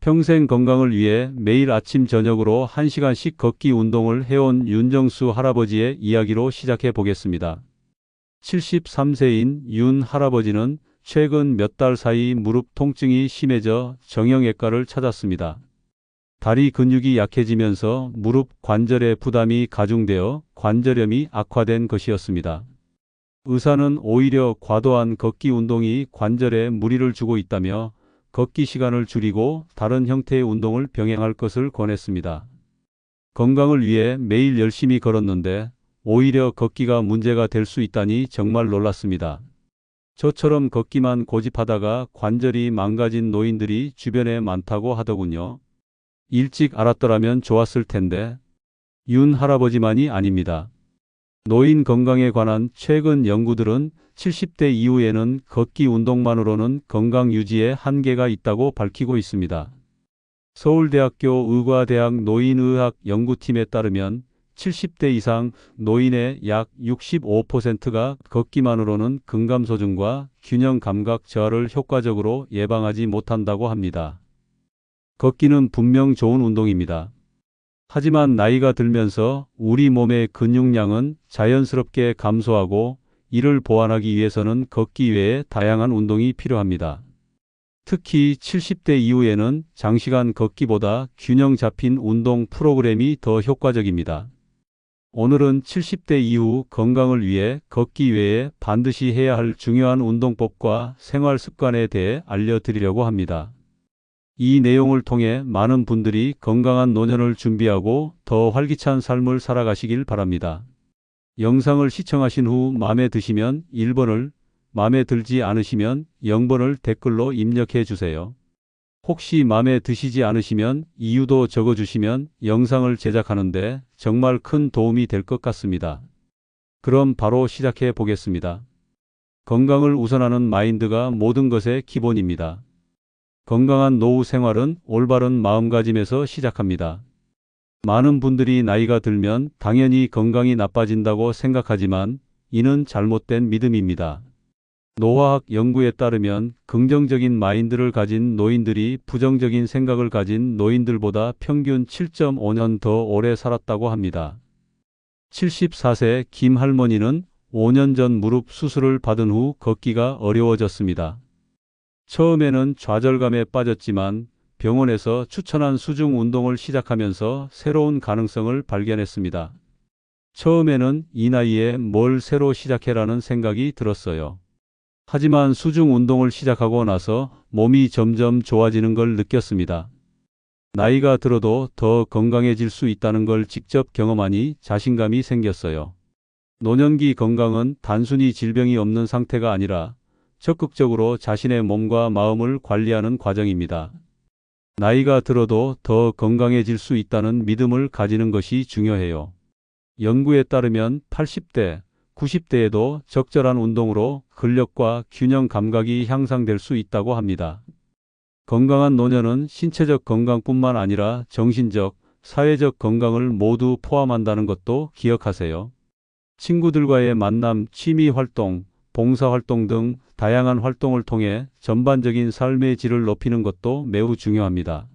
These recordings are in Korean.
평생 건강을 위해 매일 아침 저녁으로 1시간씩 걷기 운동을 해온 윤정수 할아버지의 이야기로 시작해 보겠습니다. 73세인 윤 할아버지는 최근 몇 달 사이 무릎 통증이 심해져 정형외과를 찾았습니다. 다리 근육이 약해지면서 무릎 관절에 부담이 가중되어 관절염이 악화된 것이었습니다. 의사는 오히려 과도한 걷기 운동이 관절에 무리를 주고 있다며 걷기 시간을 줄이고 다른 형태의 운동을 병행할 것을 권했습니다. 건강을 위해 매일 열심히 걸었는데 오히려 걷기가 문제가 될 수 있다니 정말 놀랐습니다. 저처럼 걷기만 고집하다가 관절이 망가진 노인들이 주변에 많다고 하더군요. 일찍 알았더라면 좋았을 텐데. 윤 할아버지만이 아닙니다. 노인 건강에 관한 최근 연구들은 70대 이후에는 걷기 운동만으로는 건강 유지에 한계가 있다고 밝히고 있습니다. 서울대학교 의과대학 노인의학 연구팀에 따르면 70대 이상 노인의 약 65%가 걷기만으로는 근감소증과 균형 감각 저하를 효과적으로 예방하지 못한다고 합니다. 걷기는 분명 좋은 운동입니다. 하지만 나이가 들면서 우리 몸의 근육량은 자연스럽게 감소하고 이를 보완하기 위해서는 걷기 외에 다양한 운동이 필요합니다. 특히 70대 이후에는 장시간 걷기보다 균형 잡힌 운동 프로그램이 더 효과적입니다. 오늘은 70대 이후 건강을 위해 걷기 외에 반드시 해야 할 중요한 운동법과 생활 습관에 대해 알려드리려고 합니다. 이 내용을 통해 많은 분들이 건강한 노년을 준비하고 더 활기찬 삶을 살아가시길 바랍니다. 영상을 시청하신 후 마음에 드시면 1번을, 마음에 들지 않으시면 0번을 댓글로 입력해 주세요. 혹시 마음에 드시지 않으시면 이유도 적어주시면 영상을 제작하는데 정말 큰 도움이 될 것 같습니다. 그럼 바로 시작해 보겠습니다. 건강을 우선하는 마인드가 모든 것의 기본입니다. 건강한 노후 생활은 올바른 마음가짐에서 시작합니다. 많은 분들이 나이가 들면 당연히 건강이 나빠진다고 생각하지만 이는 잘못된 믿음입니다. 노화학 연구에 따르면 긍정적인 마인드를 가진 노인들이 부정적인 생각을 가진 노인들보다 평균 7.5년 더 오래 살았다고 합니다. 74세 김 할머니는 5년 전 무릎 수술을 받은 후 걷기가 어려워졌습니다. 처음에는 좌절감에 빠졌지만 병원에서 추천한 수중 운동을 시작하면서 새로운 가능성을 발견했습니다. 처음에는 이 나이에 뭘 새로 시작해라는 생각이 들었어요. 하지만 수중 운동을 시작하고 나서 몸이 점점 좋아지는 걸 느꼈습니다. 나이가 들어도 더 건강해질 수 있다는 걸 직접 경험하니 자신감이 생겼어요. 노년기 건강은 단순히 질병이 없는 상태가 아니라 적극적으로 자신의 몸과 마음을 관리하는 과정입니다. 나이가 들어도 더 건강해질 수 있다는 믿음을 가지는 것이 중요해요. 연구에 따르면 80대, 90대에도 적절한 운동으로 근력과 균형 감각이 향상될 수 있다고 합니다. 건강한 노년은 신체적 건강뿐만 아니라 정신적, 사회적 건강을 모두 포함한다는 것도 기억하세요. 친구들과의 만남, 취미 활동, 봉사활동 등 다양한 활동을 통해 전반적인 삶의 질을 높이는 것도 매우 중요합니다.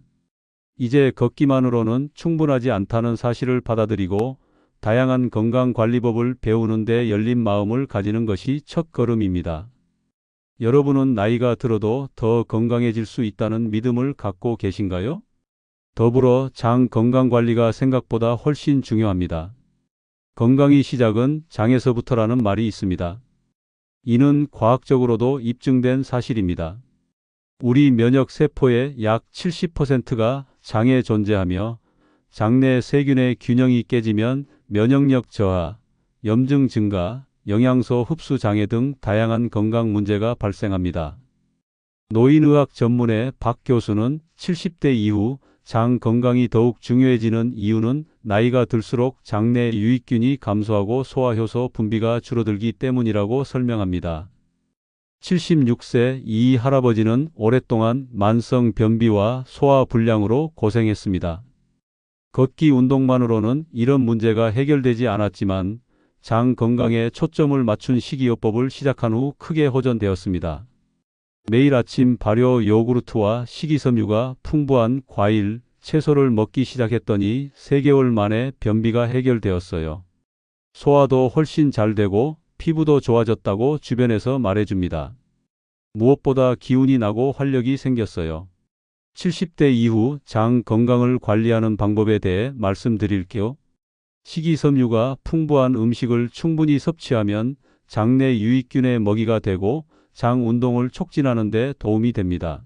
이제 걷기만으로는 충분하지 않다는 사실을 받아들이고 다양한 건강관리법을 배우는 데 열린 마음을 가지는 것이 첫 걸음입니다. 여러분은 나이가 들어도 더 건강해질 수 있다는 믿음을 갖고 계신가요? 더불어 장 건강관리가 생각보다 훨씬 중요합니다. 건강의 시작은 장에서부터라는 말이 있습니다. 이는 과학적으로도 입증된 사실입니다. 우리 면역 세포의 약 70%가 장에 존재하며 장내 세균의 균형이 깨지면 면역력 저하, 염증 증가, 영양소 흡수 장애 등 다양한 건강 문제가 발생합니다. 노인의학 전문의 박 교수는 70대 이후 장 건강이 더욱 중요해지는 이유는 나이가 들수록 장내 유익균이 감소하고 소화효소 분비가 줄어들기 때문이라고 설명합니다. 76세 이 할아버지는 오랫동안 만성 변비와 소화불량으로 고생했습니다. 걷기 운동만으로는 이런 문제가 해결되지 않았지만 장 건강에 초점을 맞춘 식이요법을 시작한 후 크게 호전되었습니다. 매일 아침 발효 요구르트와 식이섬유가 풍부한 과일, 채소를 먹기 시작했더니 3개월 만에 변비가 해결되었어요. 소화도 훨씬 잘 되고 피부도 좋아졌다고 주변에서 말해줍니다. 무엇보다 기운이 나고 활력이 생겼어요. 70대 이후 장 건강을 관리하는 방법에 대해 말씀드릴게요. 식이섬유가 풍부한 음식을 충분히 섭취하면 장내 유익균의 먹이가 되고 장 운동을 촉진하는 데 도움이 됩니다.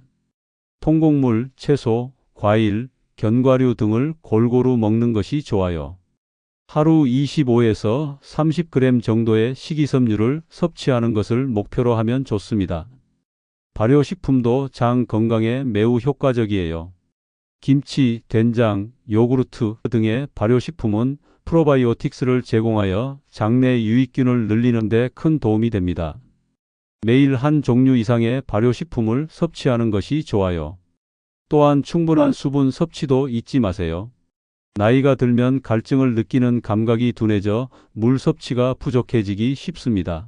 통곡물, 채소, 과일, 견과류 등을 골고루 먹는 것이 좋아요. 하루 25에서 30g 정도의 식이섬유를 섭취하는 것을 목표로 하면 좋습니다. 발효식품도 장 건강에 매우 효과적이에요. 김치, 된장, 요구르트 등의 발효식품은 프로바이오틱스를 제공하여 장내 유익균을 늘리는 데 큰 도움이 됩니다. 매일 한 종류 이상의 발효식품을 섭취하는 것이 좋아요. 또한 충분한 수분 섭취도 잊지 마세요. 나이가 들면 갈증을 느끼는 감각이 둔해져 물 섭취가 부족해지기 쉽습니다.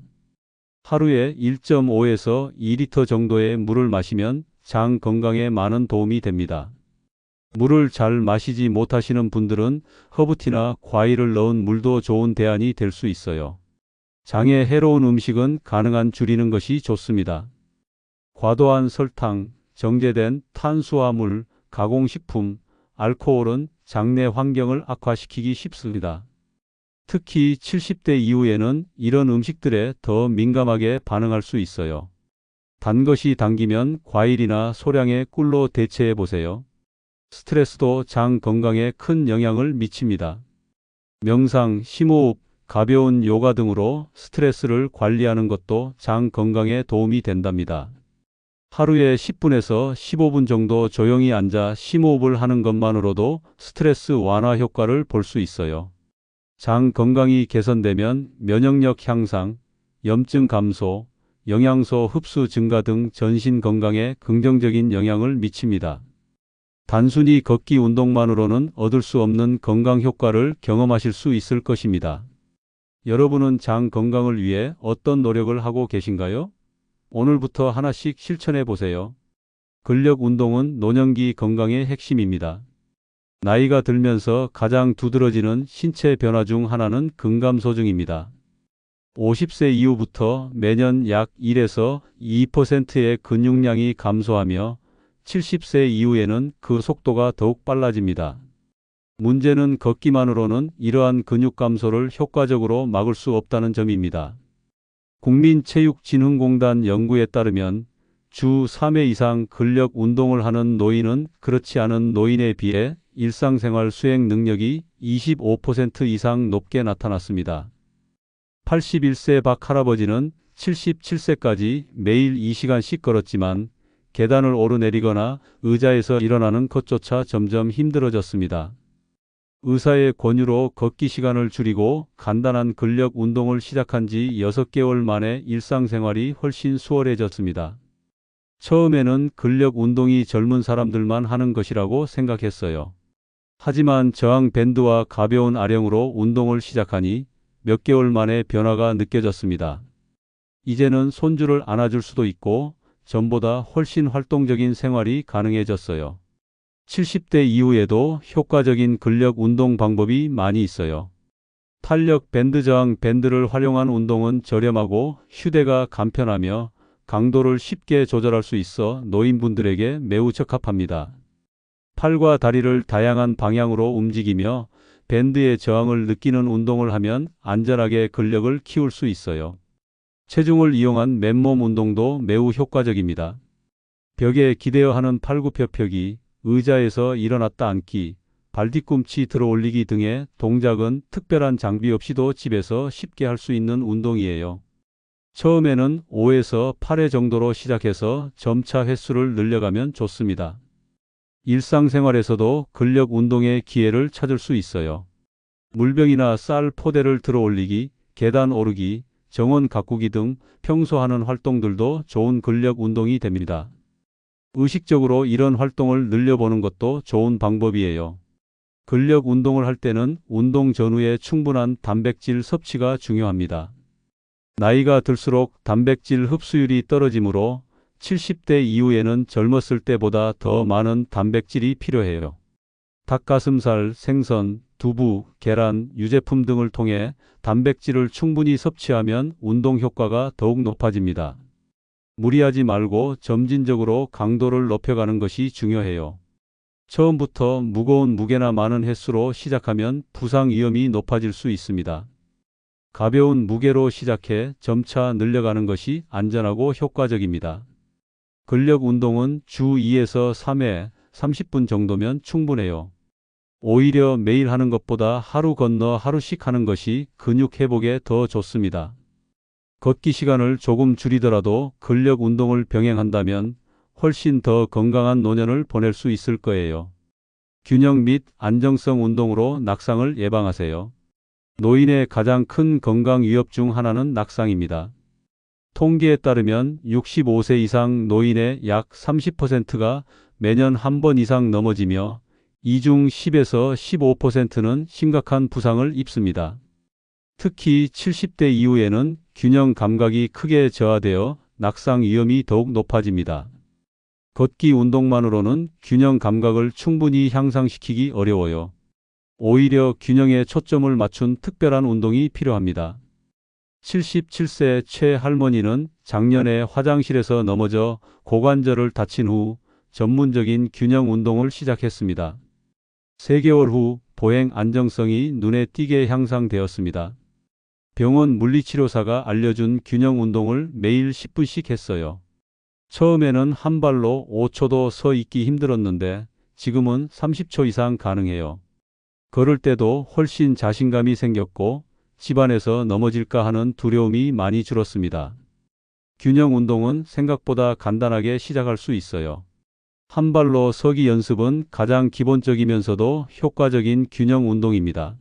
하루에 1.5에서 2리터 정도의 물을 마시면 장 건강에 많은 도움이 됩니다. 물을 잘 마시지 못하시는 분들은 허브티나 과일을 넣은 물도 좋은 대안이 될 수 있어요. 장에 해로운 음식은 가능한 줄이는 것이 좋습니다. 과도한 설탕, 정제된 탄수화물, 가공식품, 알코올은 장내 환경을 악화시키기 쉽습니다. 특히 70대 이후에는 이런 음식들에 더 민감하게 반응할 수 있어요. 단 것이 당기면 과일이나 소량의 꿀로 대체해 보세요. 스트레스도 장 건강에 큰 영향을 미칩니다. 명상, 심호흡, 가벼운 요가 등으로 스트레스를 관리하는 것도 장 건강에 도움이 된답니다. 하루에 10분에서 15분 정도 조용히 앉아 심호흡을 하는 것만으로도 스트레스 완화 효과를 볼 수 있어요. 장 건강이 개선되면 면역력 향상, 염증 감소, 영양소 흡수 증가 등 전신 건강에 긍정적인 영향을 미칩니다. 단순히 걷기 운동만으로는 얻을 수 없는 건강 효과를 경험하실 수 있을 것입니다. 여러분은 장 건강을 위해 어떤 노력을 하고 계신가요? 오늘부터 하나씩 실천해 보세요. 근력 운동은 노년기 건강의 핵심입니다. 나이가 들면서 가장 두드러지는 신체 변화 중 하나는 근감소증입니다. 50세 이후부터 매년 약 1에서 2%의 근육량이 감소하며 70세 이후에는 그 속도가 더욱 빨라집니다. 문제는 걷기만으로는 이러한 근육 감소를 효과적으로 막을 수 없다는 점입니다. 국민체육진흥공단 연구에 따르면 주 3회 이상 근력 운동을 하는 노인은 그렇지 않은 노인에 비해 일상생활 수행 능력이 25% 이상 높게 나타났습니다. 81세 박 할아버지는 77세까지 매일 2시간씩 걸었지만 계단을 오르내리거나 의자에서 일어나는 것조차 점점 힘들어졌습니다. 의사의 권유로 걷기 시간을 줄이고 간단한 근력 운동을 시작한 지 6개월 만에 일상생활이 훨씬 수월해졌습니다. 처음에는 근력 운동이 젊은 사람들만 하는 것이라고 생각했어요. 하지만 저항 밴드와 가벼운 아령으로 운동을 시작하니 몇 개월 만에 변화가 느껴졌습니다. 이제는 손주를 안아줄 수도 있고 전보다 훨씬 활동적인 생활이 가능해졌어요. 70대 이후에도 효과적인 근력 운동 방법이 많이 있어요. 탄력 밴드 저항 밴드를 활용한 운동은 저렴하고 휴대가 간편하며 강도를 쉽게 조절할 수 있어 노인분들에게 매우 적합합니다. 팔과 다리를 다양한 방향으로 움직이며 밴드의 저항을 느끼는 운동을 하면 안전하게 근력을 키울 수 있어요. 체중을 이용한 맨몸 운동도 매우 효과적입니다. 벽에 기대어 하는 팔굽혀펴기, 의자에서 일어났다 앉기, 발뒤꿈치 들어 올리기 등의 동작은 특별한 장비 없이도 집에서 쉽게 할 수 있는 운동이에요. 처음에는 5에서 8회 정도로 시작해서 점차 횟수를 늘려가면 좋습니다. 일상생활에서도 근력 운동의 기회를 찾을 수 있어요. 물병이나 쌀 포대를 들어 올리기, 계단 오르기, 정원 가꾸기 등 평소 하는 활동들도 좋은 근력 운동이 됩니다. 의식적으로 이런 활동을 늘려보는 것도 좋은 방법이에요. 근력 운동을 할 때는 운동 전후에 충분한 단백질 섭취가 중요합니다. 나이가 들수록 단백질 흡수율이 떨어지므로 70대 이후에는 젊었을 때보다 더 많은 단백질이 필요해요. 닭가슴살, 생선, 두부, 계란, 유제품 등을 통해 단백질을 충분히 섭취하면 운동 효과가 더욱 높아집니다. 무리하지 말고 점진적으로 강도를 높여가는 것이 중요해요. 처음부터 무거운 무게나 많은 횟수로 시작하면 부상 위험이 높아질 수 있습니다. 가벼운 무게로 시작해 점차 늘려가는 것이 안전하고 효과적입니다. 근력 운동은 주 2에서 3회 30분 정도면 충분해요. 오히려 매일 하는 것보다 하루 건너 하루씩 하는 것이 근육 회복에 더 좋습니다. 걷기 시간을 조금 줄이더라도 근력 운동을 병행한다면 훨씬 더 건강한 노년을 보낼 수 있을 거예요. 균형 및 안정성 운동으로 낙상을 예방하세요. 노인의 가장 큰 건강 위협 중 하나는 낙상입니다. 통계에 따르면 65세 이상 노인의 약 30%가 매년 한 번 이상 넘어지며 이 중 10에서 15%는 심각한 부상을 입습니다. 특히 70대 이후에는 균형 감각이 크게 저하되어 낙상 위험이 더욱 높아집니다. 걷기 운동만으로는 균형 감각을 충분히 향상시키기 어려워요. 오히려 균형에 초점을 맞춘 특별한 운동이 필요합니다. 77세 최 할머니는 작년에 화장실에서 넘어져 고관절을 다친 후 전문적인 균형 운동을 시작했습니다. 3개월 후 보행 안정성이 눈에 띄게 향상되었습니다. 병원 물리치료사가 알려준 균형 운동을 매일 10분씩 했어요. 처음에는 한 발로 5초도 서 있기 힘들었는데 지금은 30초 이상 가능해요. 걸을 때도 훨씬 자신감이 생겼고 집안에서 넘어질까 하는 두려움이 많이 줄었습니다. 균형 운동은 생각보다 간단하게 시작할 수 있어요. 한 발로 서기 연습은 가장 기본적이면서도 효과적인 균형 운동입니다.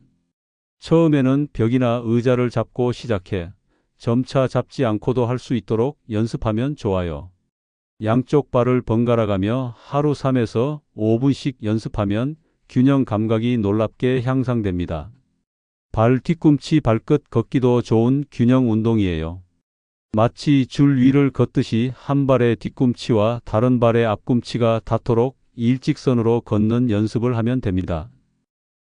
처음에는 벽이나 의자를 잡고 시작해 점차 잡지 않고도 할 수 있도록 연습하면 좋아요. 양쪽 발을 번갈아 가며 하루 3에서 5분씩 연습하면 균형 감각이 놀랍게 향상됩니다. 발 뒤꿈치 발끝 걷기도 좋은 균형 운동이에요. 마치 줄 위를 걷듯이 한 발의 뒤꿈치와 다른 발의 앞꿈치가 닿도록 일직선으로 걷는 연습을 하면 됩니다.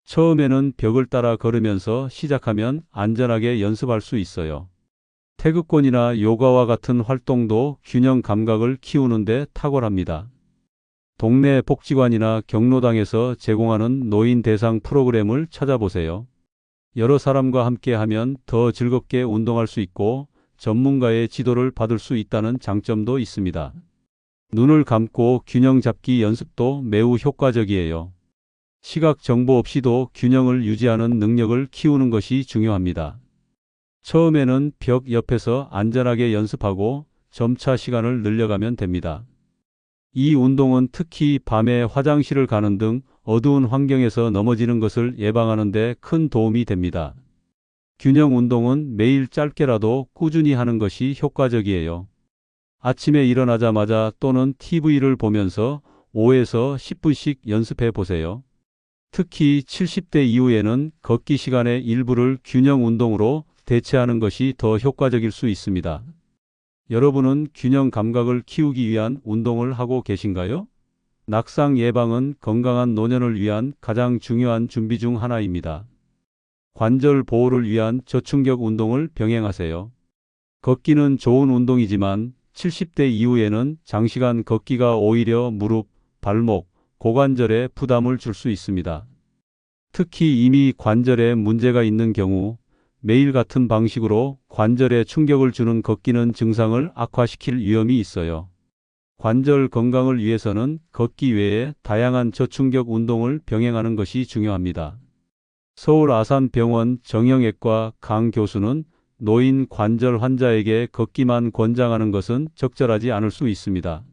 처음에는 벽을 따라 걸으면서 시작하면 안전하게 연습할 수 있어요. 태극권이나 요가와 같은 활동도 균형 감각을 키우는 데 탁월합니다. 동네 복지관이나 경로당에서 제공하는 노인 대상 프로그램을 찾아보세요. 여러 사람과 함께 하면 더 즐겁게 운동할 수 있고 전문가의 지도를 받을 수 있다는 장점도 있습니다. 눈을 감고 균형 잡기 연습도 매우 효과적이에요. 시각 정보 없이도 균형을 유지하는 능력을 키우는 것이 중요합니다. 처음에는 벽 옆에서 안전하게 연습하고 점차 시간을 늘려가면 됩니다. 이 운동은 특히 밤에 화장실을 가는 등 어두운 환경에서 넘어지는 것을 예방하는 데 큰 도움이 됩니다. 균형 운동은 매일 짧게라도 꾸준히 하는 것이 효과적이에요. 아침에 일어나자마자 또는 TV를 보면서 5에서 10분씩 연습해 보세요. 특히 70대 이후에는 걷기 시간의 일부를 균형 운동으로 대체하는 것이 더 효과적일 수 있습니다. 여러분은 균형 감각을 키우기 위한 운동을 하고 계신가요? 낙상 예방은 건강한 노년을 위한 가장 중요한 준비 중 하나입니다. 관절 보호를 위한 저충격 운동을 병행하세요. 걷기는 좋은 운동이지만 70대 이후에는 장시간 걷기가 오히려 무릎, 발목, 고관절에 부담을 줄 수 있습니다. 특히 이미 관절에 문제가 있는 경우 매일 같은 방식으로 관절에 충격을 주는 걷기는 증상을 악화시킬 위험이 있어요. 관절 건강을 위해서는 걷기 외에 다양한 저충격 운동을 병행하는 것이 중요합니다. 서울 아산병원 정형외과 강 교수는 노인 관절 환자에게 걷기만 권장하는 것은 적절하지 않을 수 있습니다.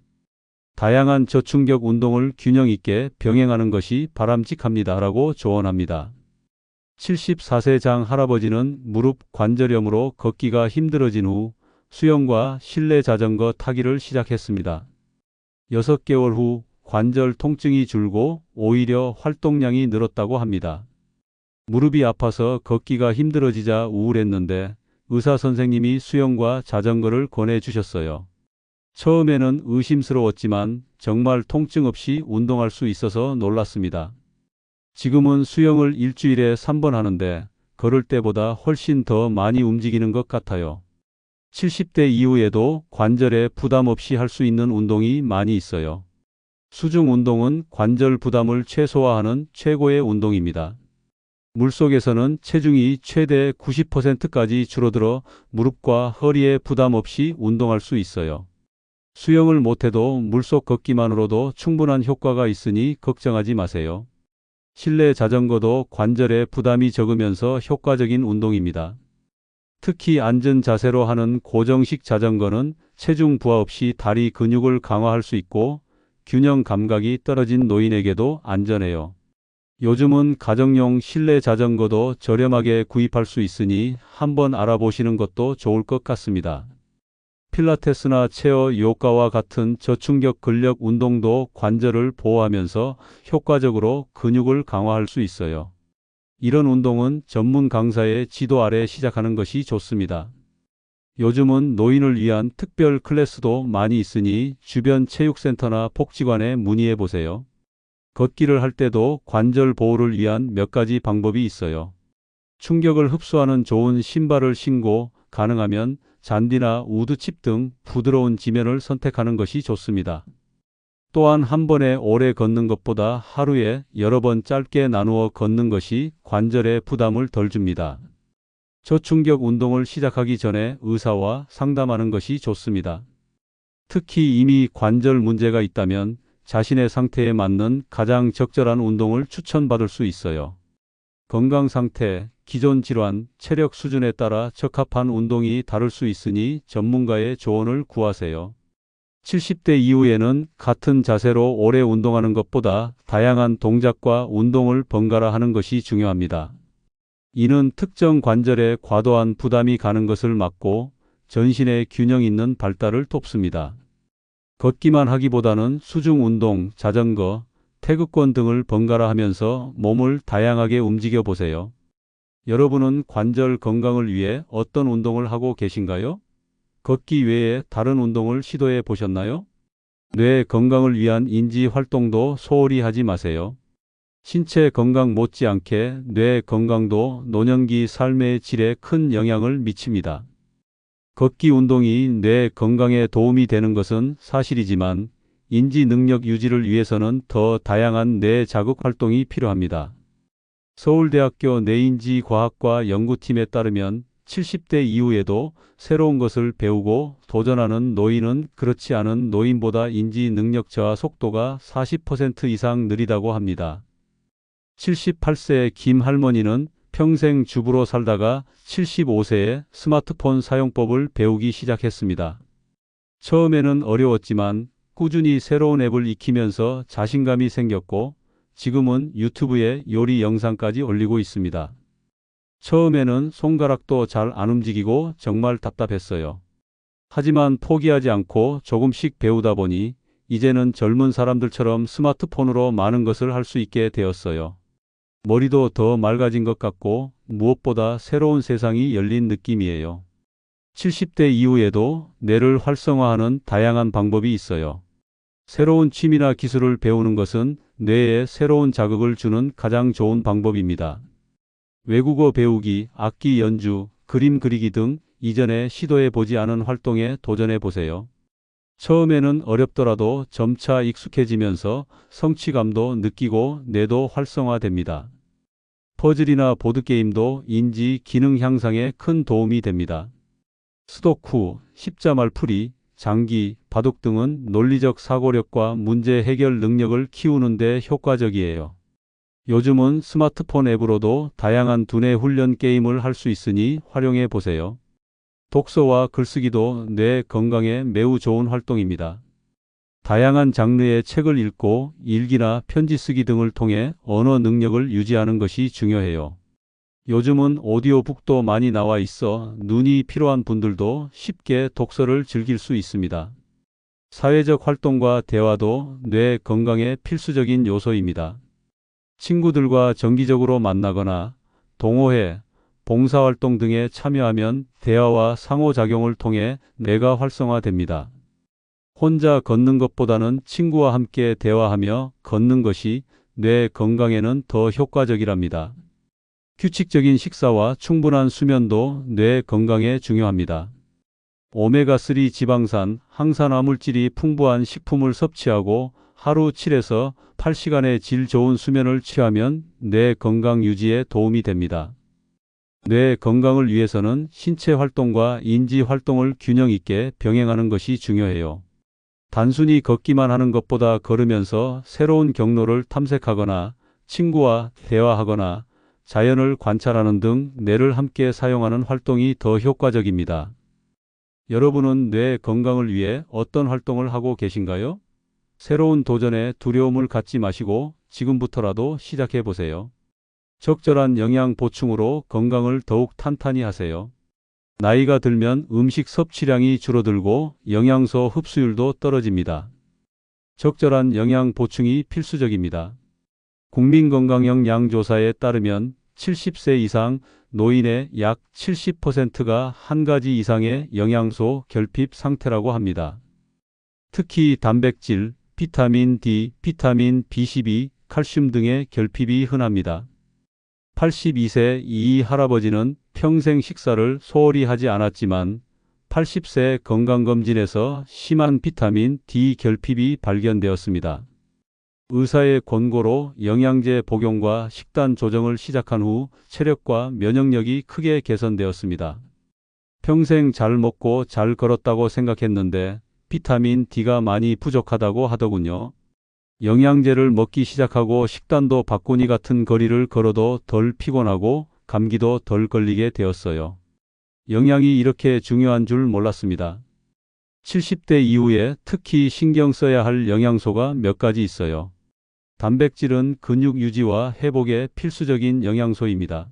다양한 저충격 운동을 균형 있게 병행하는 것이 바람직합니다라고 조언합니다. 74세 장 할아버지는 무릎 관절염으로 걷기가 힘들어진 후 수영과 실내 자전거 타기를 시작했습니다. 6개월 후 관절 통증이 줄고 오히려 활동량이 늘었다고 합니다. 무릎이 아파서 걷기가 힘들어지자 우울했는데 의사 선생님이 수영과 자전거를 권해 주셨어요. 처음에는 의심스러웠지만 정말 통증 없이 운동할 수 있어서 놀랐습니다. 지금은 수영을 일주일에 3번 하는데 걸을 때보다 훨씬 더 많이 움직이는 것 같아요. 70대 이후에도 관절에 부담 없이 할 수 있는 운동이 많이 있어요. 수중 운동은 관절 부담을 최소화하는 최고의 운동입니다. 물속에서는 체중이 최대 90%까지 줄어들어 무릎과 허리에 부담 없이 운동할 수 있어요. 수영을 못해도 물속 걷기만으로도 충분한 효과가 있으니 걱정하지 마세요. 실내 자전거도 관절에 부담이 적으면서 효과적인 운동입니다. 특히 앉은 자세로 하는 고정식 자전거는 체중 부하 없이 다리 근육을 강화할 수 있고 균형 감각이 떨어진 노인에게도 안전해요. 요즘은 가정용 실내 자전거도 저렴하게 구입할 수 있으니 한번 알아보시는 것도 좋을 것 같습니다. 필라테스나 체어 요가와 같은 저충격 근력 운동도 관절을 보호하면서 효과적으로 근육을 강화할 수 있어요. 이런 운동은 전문 강사의 지도 아래 시작하는 것이 좋습니다. 요즘은 노인을 위한 특별 클래스도 많이 있으니 주변 체육센터나 복지관에 문의해 보세요. 걷기를 할 때도 관절 보호를 위한 몇 가지 방법이 있어요. 충격을 흡수하는 좋은 신발을 신고 가능하면 잔디나 우드칩 등 부드러운 지면을 선택하는 것이 좋습니다. 또한 한 번에 오래 걷는 것보다 하루에 여러 번 짧게 나누어 걷는 것이 관절에 부담을 덜 줍니다. 저충격 운동을 시작하기 전에 의사와 상담하는 것이 좋습니다. 특히 이미 관절 문제가 있다면 자신의 상태에 맞는 가장 적절한 운동을 추천받을 수 있어요. 건강 상태, 기존 질환, 체력 수준에 따라 적합한 운동이 다를 수 있으니 전문가의 조언을 구하세요. 70대 이후에는 같은 자세로 오래 운동하는 것보다 다양한 동작과 운동을 번갈아 하는 것이 중요합니다. 이는 특정 관절에 과도한 부담이 가는 것을 막고 전신의 균형 있는 발달을 돕습니다. 걷기만 하기보다는 수중 운동, 자전거, 태극권 등을 번갈아 하면서 몸을 다양하게 움직여 보세요. 여러분은 관절 건강을 위해 어떤 운동을 하고 계신가요? 걷기 외에 다른 운동을 시도해 보셨나요? 뇌 건강을 위한 인지 활동도 소홀히 하지 마세요. 신체 건강 못지않게 뇌 건강도 노년기 삶의 질에 큰 영향을 미칩니다. 걷기 운동이 뇌 건강에 도움이 되는 것은 사실이지만 인지 능력 유지를 위해서는 더 다양한 뇌 자극 활동이 필요합니다. 서울대학교 뇌인지과학과 연구팀에 따르면 70대 이후에도 새로운 것을 배우고 도전하는 노인은 그렇지 않은 노인보다 인지 능력 저하 속도가 40% 이상 느리다고 합니다. 78세의 김 할머니는 평생 주부로 살다가 75세에 스마트폰 사용법을 배우기 시작했습니다. 처음에는 어려웠지만 꾸준히 새로운 앱을 익히면서 자신감이 생겼고 지금은 유튜브에 요리 영상까지 올리고 있습니다. 처음에는 손가락도 잘 안 움직이고 정말 답답했어요. 하지만 포기하지 않고 조금씩 배우다 보니 이제는 젊은 사람들처럼 스마트폰으로 많은 것을 할 수 있게 되었어요. 머리도 더 맑아진 것 같고 무엇보다 새로운 세상이 열린 느낌이에요. 70대 이후에도 뇌를 활성화하는 다양한 방법이 있어요. 새로운 취미나 기술을 배우는 것은 뇌에 새로운 자극을 주는 가장 좋은 방법입니다. 외국어 배우기, 악기 연주, 그림 그리기 등 이전에 시도해 보지 않은 활동에 도전해 보세요. 처음에는 어렵더라도 점차 익숙해지면서 성취감도 느끼고 뇌도 활성화됩니다. 퍼즐이나 보드게임도 인지 기능 향상에 큰 도움이 됩니다. 수도쿠, 십자말풀이, 장기, 바둑 등은 논리적 사고력과 문제 해결 능력을 키우는 데 효과적이에요. 요즘은 스마트폰 앱으로도 다양한 두뇌 훈련 게임을 할 수 있으니 활용해 보세요. 독서와 글쓰기도 뇌 건강에 매우 좋은 활동입니다. 다양한 장르의 책을 읽고 일기나 편지 쓰기 등을 통해 언어 능력을 유지하는 것이 중요해요. 요즘은 오디오북도 많이 나와 있어 눈이 필요한 분들도 쉽게 독서를 즐길 수 있습니다. 사회적 활동과 대화도 뇌 건강에 필수적인 요소입니다. 친구들과 정기적으로 만나거나 동호회, 봉사활동 등에 참여하면 대화와 상호작용을 통해 뇌가 활성화됩니다. 혼자 걷는 것보다는 친구와 함께 대화하며 걷는 것이 뇌 건강에는 더 효과적이랍니다. 규칙적인 식사와 충분한 수면도 뇌 건강에 중요합니다. 오메가3 지방산, 항산화 물질이 풍부한 식품을 섭취하고 하루 7에서 8시간의 질 좋은 수면을 취하면 뇌 건강 유지에 도움이 됩니다. 뇌 건강을 위해서는 신체 활동과 인지 활동을 균형 있게 병행하는 것이 중요해요. 단순히 걷기만 하는 것보다 걸으면서 새로운 경로를 탐색하거나 친구와 대화하거나 자연을 관찰하는 등 뇌를 함께 사용하는 활동이 더 효과적입니다. 여러분은 뇌 건강을 위해 어떤 활동을 하고 계신가요? 새로운 도전에 두려움을 갖지 마시고 지금부터라도 시작해 보세요. 적절한 영양 보충으로 건강을 더욱 탄탄히 하세요. 나이가 들면 음식 섭취량이 줄어들고 영양소 흡수율도 떨어집니다. 적절한 영양 보충이 필수적입니다. 국민건강영양조사에 따르면 70세 이상 노인의 약 70%가 한 가지 이상의 영양소 결핍 상태라고 합니다. 특히 단백질, 비타민 D, 비타민 B12, 칼슘 등의 결핍이 흔합니다. 82세 이 할아버지는 평생 식사를 소홀히 하지 않았지만 80세 건강검진에서 심한 비타민 D 결핍이 발견되었습니다. 의사의 권고로 영양제 복용과 식단 조정을 시작한 후 체력과 면역력이 크게 개선되었습니다. 평생 잘 먹고 잘 걸었다고 생각했는데 비타민 D가 많이 부족하다고 하더군요. 영양제를 먹기 시작하고 식단도 바꾸니 같은 거리를 걸어도 덜 피곤하고 감기도 덜 걸리게 되었어요. 영양이 이렇게 중요한 줄 몰랐습니다. 70대 이후에 특히 신경 써야 할 영양소가 몇 가지 있어요. 단백질은 근육 유지와 회복에 필수적인 영양소입니다.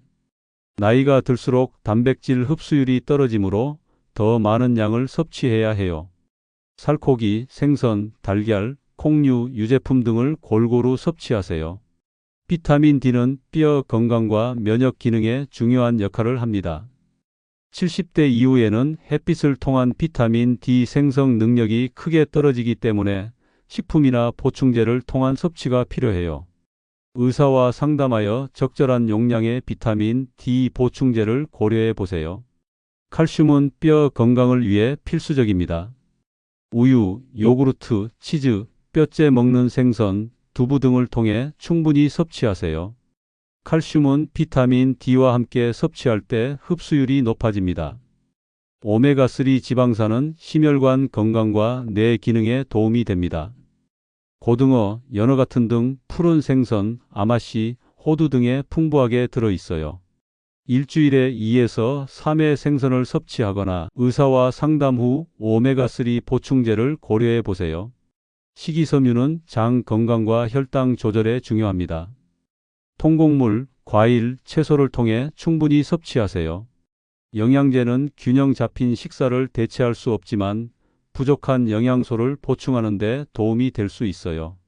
나이가 들수록 단백질 흡수율이 떨어지므로 더 많은 양을 섭취해야 해요. 살코기, 생선, 달걀, 콩류, 유제품 등을 골고루 섭취하세요. 비타민 D는 뼈 건강과 면역 기능에 중요한 역할을 합니다. 70대 이후에는 햇빛을 통한 비타민 D 생성 능력이 크게 떨어지기 때문에 식품이나 보충제를 통한 섭취가 필요해요. 의사와 상담하여 적절한 용량의 비타민 D 보충제를 고려해 보세요. 칼슘은 뼈 건강을 위해 필수적입니다. 우유, 요구르트, 치즈, 뼈째 먹는 생선, 두부 등을 통해 충분히 섭취하세요. 칼슘은 비타민 D와 함께 섭취할 때 흡수율이 높아집니다. 오메가3 지방산은 심혈관 건강과 뇌 기능에 도움이 됩니다. 고등어, 연어 같은 등 푸른 생선, 아마씨, 호두 등에 풍부하게 들어있어요. 일주일에 2에서 3회 생선을 섭취하거나 의사와 상담 후 오메가3 보충제를 고려해 보세요. 식이섬유는 장 건강과 혈당 조절에 중요합니다. 통곡물, 과일, 채소를 통해 충분히 섭취하세요. 영양제는 균형 잡힌 식사를 대체할 수 없지만 부족한 영양소를 보충하는 데 도움이 될 수 있어요.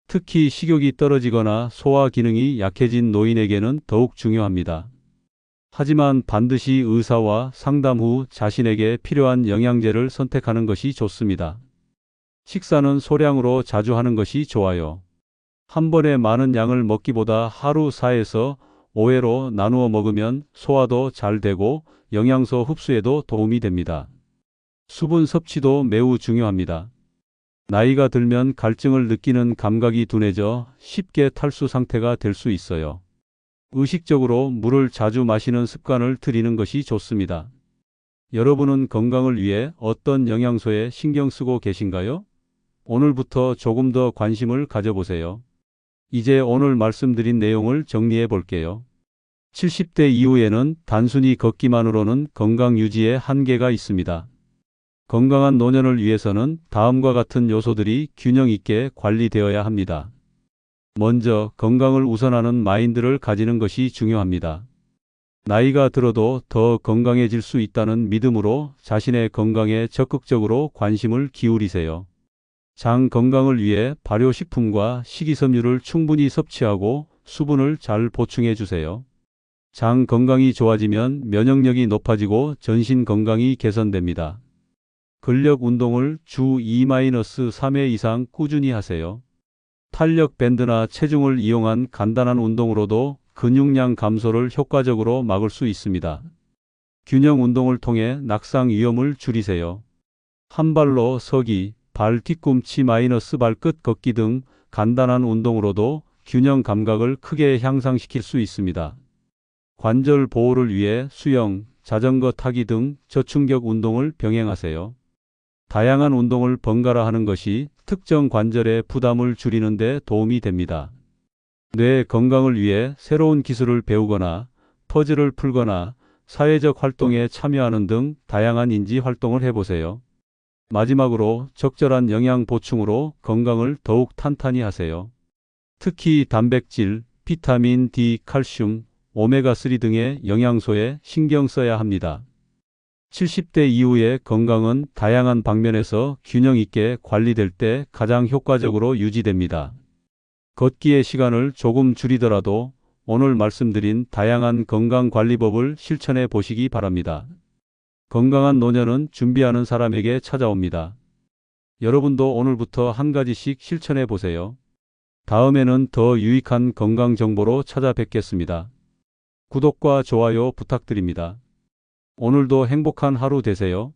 특히 식욕이 떨어지거나 소화 기능이 약해진 노인에게는 더욱 중요합니다. 하지만 반드시 의사와 상담 후 자신에게 필요한 영양제를 선택하는 것이 좋습니다. 식사는 소량으로 자주 하는 것이 좋아요. 한 번에 많은 양을 먹기보다 하루 4에서 5회로 나누어 먹으면 소화도 잘 되고 영양소 흡수에도 도움이 됩니다. 수분 섭취도 매우 중요합니다. 나이가 들면 갈증을 느끼는 감각이 둔해져 쉽게 탈수 상태가 될 수 있어요. 의식적으로 물을 자주 마시는 습관을 들이는 것이 좋습니다. 여러분은 건강을 위해 어떤 영양소에 신경 쓰고 계신가요? 오늘부터 조금 더 관심을 가져보세요. 이제 오늘 말씀드린 내용을 정리해 볼게요. 70대 이후에는 단순히 걷기만으로는 건강 유지에 한계가 있습니다. 건강한 노년을 위해서는 다음과 같은 요소들이 균형 있게 관리되어야 합니다. 먼저 건강을 우선하는 마인드를 가지는 것이 중요합니다. 나이가 들어도 더 건강해질 수 있다는 믿음으로 자신의 건강에 적극적으로 관심을 기울이세요. 장 건강을 위해 발효식품과 식이섬유를 충분히 섭취하고 수분을 잘 보충해 주세요. 장 건강이 좋아지면 면역력이 높아지고 전신 건강이 개선됩니다. 근력 운동을 주 2-3회 이상 꾸준히 하세요. 탄력 밴드나 체중을 이용한 간단한 운동으로도 근육량 감소를 효과적으로 막을 수 있습니다. 균형 운동을 통해 낙상 위험을 줄이세요. 한 발로 서기, 발 뒤꿈치 발끝 걷기 등 간단한 운동으로도 균형 감각을 크게 향상시킬 수 있습니다. 관절 보호를 위해 수영, 자전거 타기 등 저충격 운동을 병행하세요. 다양한 운동을 번갈아 하는 것이 특정 관절의 부담을 줄이는 데 도움이 됩니다. 뇌 건강을 위해 새로운 기술을 배우거나 퍼즐을 풀거나 사회적 활동에 참여하는 등 다양한 인지 활동을 해보세요. 마지막으로 적절한 영양 보충으로 건강을 더욱 탄탄히 하세요. 특히 단백질, 비타민 D, 칼슘, 오메가3 등의 영양소에 신경 써야 합니다. 70대 이후의 건강은 다양한 방면에서 균형 있게 관리될 때 가장 효과적으로 유지됩니다. 걷기의 시간을 조금 줄이더라도 오늘 말씀드린 다양한 건강관리법을 실천해 보시기 바랍니다. 건강한 노년은 준비하는 사람에게 찾아옵니다. 여러분도 오늘부터 한 가지씩 실천해 보세요. 다음에는 더 유익한 건강 정보로 찾아뵙겠습니다. 구독과 좋아요 부탁드립니다. 오늘도 행복한 하루 되세요.